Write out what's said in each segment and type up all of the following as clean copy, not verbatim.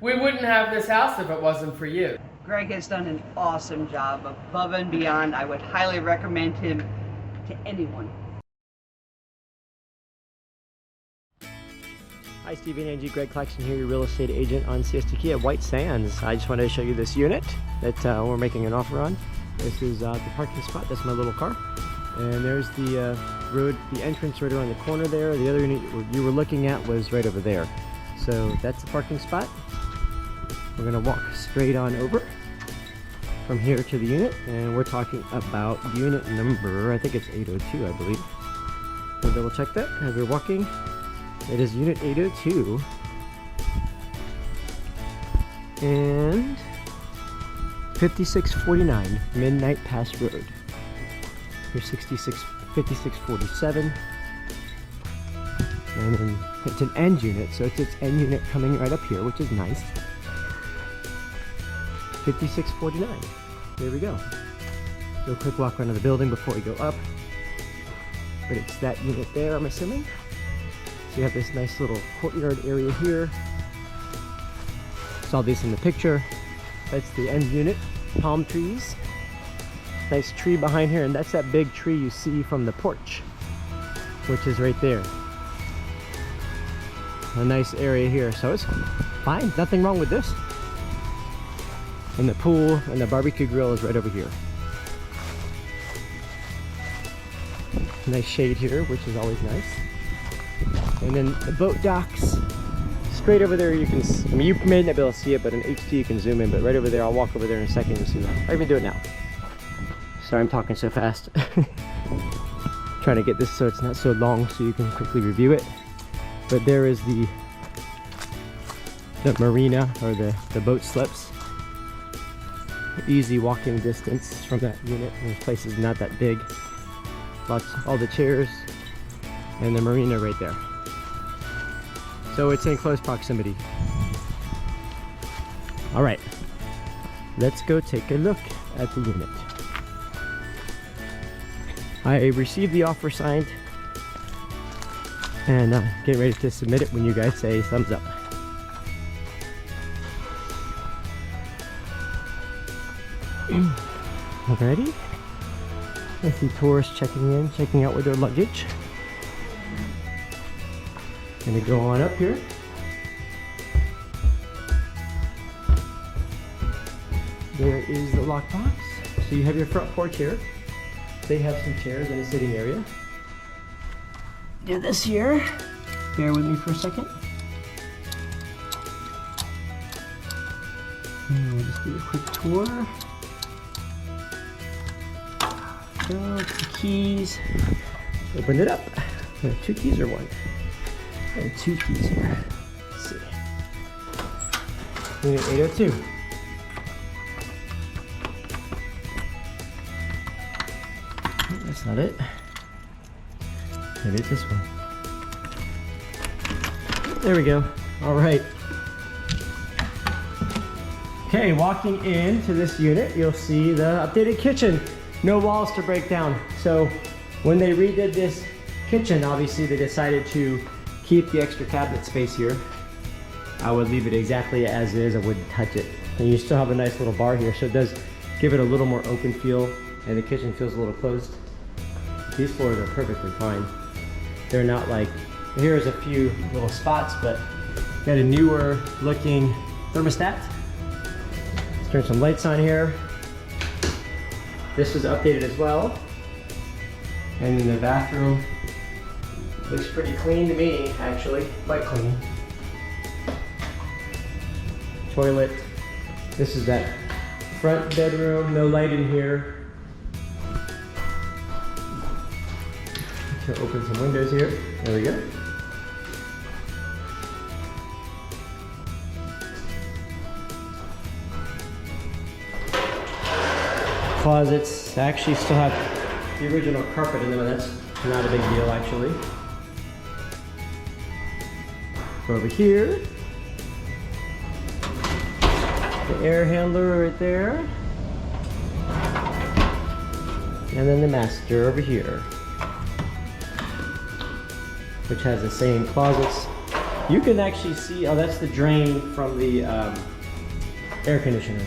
We wouldn't have this house if it wasn't for you. Greg has done an awesome job, above and beyond. I would highly recommend him to anyone. Hi, Steve and Angie. Greg Claxton here, your real estate agent on Siesta Key at White Sands. I just wanted to show you this unit that we're making an offer on. This is the parking spot. That's my little car. And there's the road, the entrance right around the corner there. The other unit you were looking at was right over there. So that's the parking spot. We're gonna walk straight on over from here to the unit, and we're talking about unit number, I think it's 802, I believe. We'll double check that as we're walking. It is unit 802. And 5649 Midnight Pass Road. Here's 5647. And then it's an end unit, so it's its end unit coming right up here, which is nice. 5649. There we go. Do a quick walk around the building before we go up. But it's that unit there, I'm assuming. So you have this nice little courtyard area here. Saw this in the picture. That's the end unit. Palm trees. Nice tree behind here, and that's that big tree you see from the porch, which is right there. A nice area here, so it's fine. Nothing wrong with this. And the pool and the barbecue grill is right over here. Nice shade here, which is always nice. And then the boat docks straight over there. You can, I mean, you may not be able to see it, but in HD you can zoom in. But right over there, I'll walk over there in a second and see that. I even do it now. Sorry, I'm talking so fast. Trying to get this so it's not so long, so you can quickly review it. But there is the marina, or the boat slips. Easy walking distance from that unit. This place is not that big. All the chairs and the marina right there. So it's in close proximity. All right, let's go take a look at the unit. I received the offer signed and get ready to submit it when you guys say thumbs up. Alrighty. I see tourists checking out with their luggage. Gonna go on up here. There is the lockbox. So you have your front porch here. They have some chairs and a sitting area. Do this here. Bear with me for a second. And we'll just do a quick tour. Go, the keys. Open it up. We have 2 keys or 1? And 2 keys here. Let's see. Unit 802. That's not it. Maybe it's this one. There we go. All right. Okay, walking into this unit, you'll see the updated kitchen. No walls to break down. So when they redid this kitchen, obviously they decided to keep the extra cabinet space here. I would leave it exactly as is. I wouldn't touch it. And you still have a nice little bar here, so it does give it a little more open feel, and the kitchen feels a little closed. These floors are perfectly fine. They're not like, here's a few little spots, but got a newer looking thermostat. Let's turn some lights on here. This was updated as well. And then the bathroom looks pretty clean to me, actually, quite clean. Toilet. This is that front bedroom, no light in here. So open some windows here. There we go. Closets actually still have the original carpet in them, and that's not a big deal actually. Over here, the air handler right there, and then the master over here, which has the same closets You can actually see, oh, that's the drain from the air conditioner.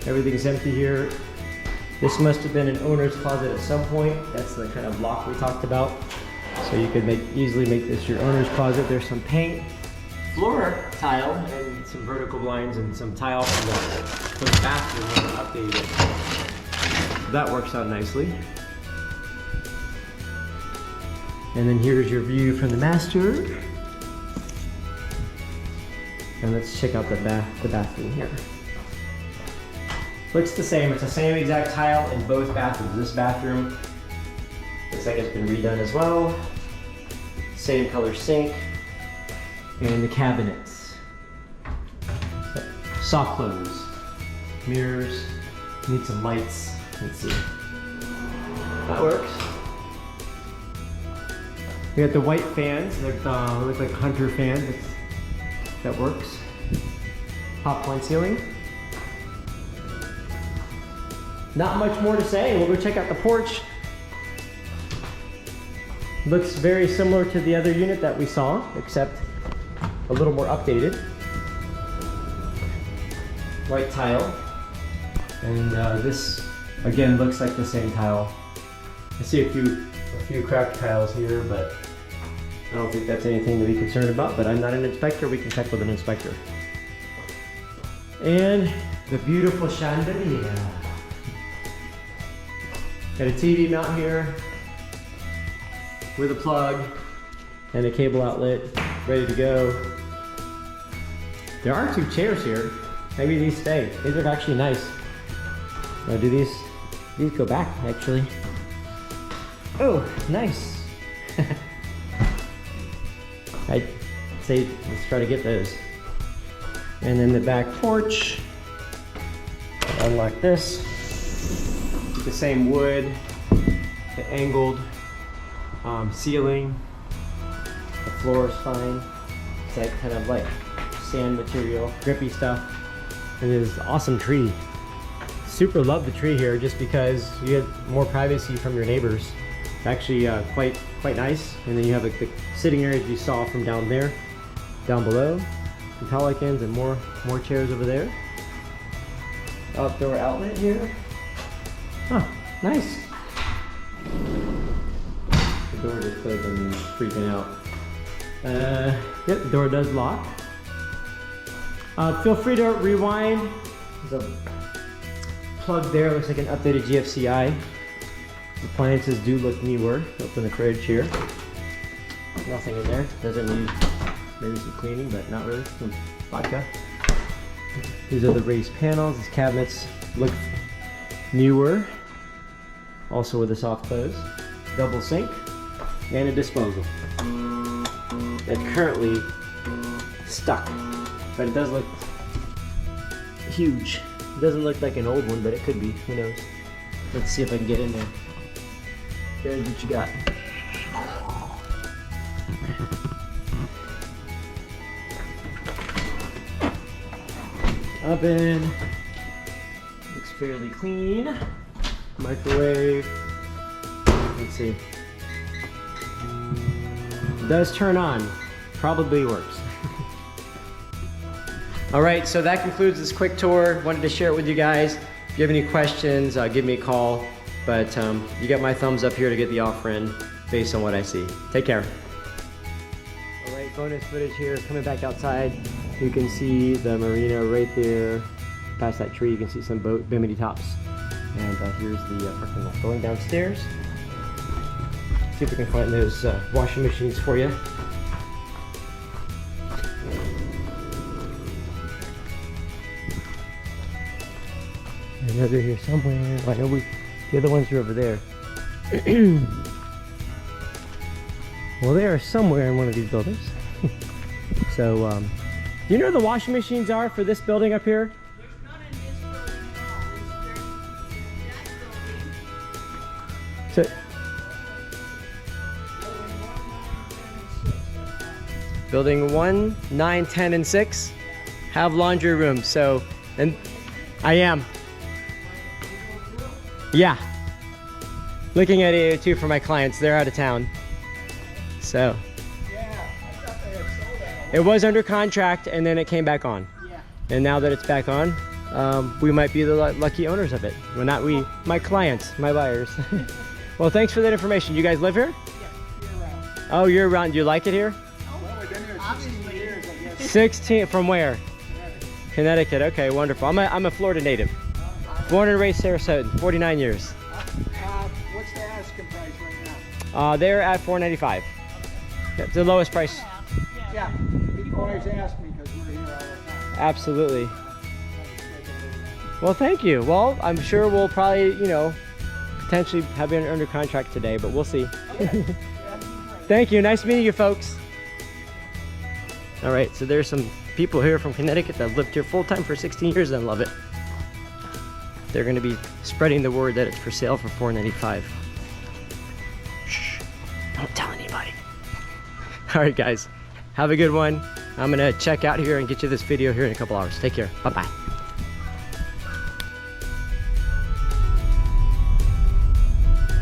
Everything's empty here. This must have been an owner's closet at some point. That's the kind of lock we talked about. So you could easily make this your owner's closet. There's some paint, floor tile, and some vertical blinds and some tile from the bathroom updated. That works out nicely. And then here's your view from the master. And let's check out the bathroom here. Looks the same. It's the same exact tile in both bathrooms. This bathroom looks like it's been redone as well. Same color sink. And the cabinets. Soft close. Mirrors. Need some lights. Let's see. That works. We got the white fans. They look like Hunter fans. That works. Popcorn ceiling. Not much more to say. We'll go check out the porch. Looks very similar to the other unit that we saw, except a little more updated. White tile. And this, again, looks like the same tile. I see a few cracked tiles here, but I don't think that's anything to be concerned about, but I'm not an inspector. We can check with an inspector. And the beautiful chandelier. Got a TV mount here with a plug and a cable outlet ready to go. There are 2 chairs here. Maybe these stay. These are actually nice. Now do these go back actually? Oh, nice. I'd say let's try to get those. And then the back porch. Unlock this. The same wood, the angled ceiling. The floor is fine. It's like kind of like sand material, grippy stuff. And it is an awesome tree. Super love the tree here just because you get more privacy from your neighbors. It's actually quite nice. And then you have like the sitting areas you saw from down there, down below. Some pelicans and more chairs over there. Outdoor outlet here. Huh, nice. The door just closed on me, freaking out. Yep, the door does lock. Feel free to rewind. There's a plug there, looks like an updated GFCI. Appliances do look newer. Open the fridge here. Nothing in there. Doesn't need maybe some cleaning, but not really. Some vodka. These are the raised panels. These cabinets look newer. Also with a soft close. Double sink and a disposal. It's currently stuck, but it does look huge. It doesn't look like an old one, but it could be. Who knows? Let's see if I can get in there. Here's what you got. Oven. Looks fairly clean. Microwave. Let's see. It does turn on. Probably works. All right, so that concludes this quick tour. Wanted to share it with you guys. If you have any questions, give me a call. But you got my thumbs up here to get the offer in based on what I see. Take care. All right, bonus footage here. Coming back outside, you can see the marina right there. Past that tree, you can see some bimini tops. And here's the parking lot. Going downstairs. See if we can find those washing machines for you. Another here somewhere. I know the other ones are over there. Well, they are somewhere in one of these buildings. So, do you know where the washing machines are for this building up here? There's none in this building at all. There's in that building. So, building 1, 9, 10, and 6 have laundry rooms. So, and I am. Yeah. Looking at 802 for my clients. They're out of town. So. Yeah, I thought they had It was under contract and then it came back on. Yeah. And now that it's back on, we might be the lucky owners of it. Well, not we, my clients, my buyers. Well, thanks for that information. You guys live here? Yeah, year-round. Oh, year round. Do you like it here? Well, we've been here 16 years, I guess. 16, from where? Connecticut. Okay, wonderful. I'm a Florida native. Born and raised Sarasota, 49 years. What's the asking price right now? They're at $495. That's the lowest price. Yeah, people always ask me because we're here all the time. Absolutely. Well, thank you. Well, I'm sure we'll probably, you know, potentially have it under contract today, but we'll see. Thank you. Nice meeting you, folks. All right, so there's some people here from Connecticut that lived here full time for 16 years and love it. They're going to be spreading the word that it's for sale for $495. Shh, don't tell anybody. All right, guys, have a good one. I'm going to check out here and get you this video here in a couple hours. Take care. Bye-bye.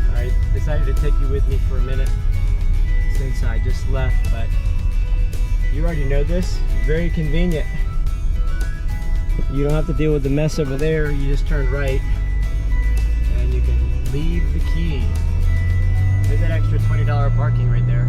All right, decided to take you with me for a minute since I just left, but you already know this. Very convenient. You don't have to deal with the mess over there. You just turn right and you can leave the key. There's that extra $20 parking right there.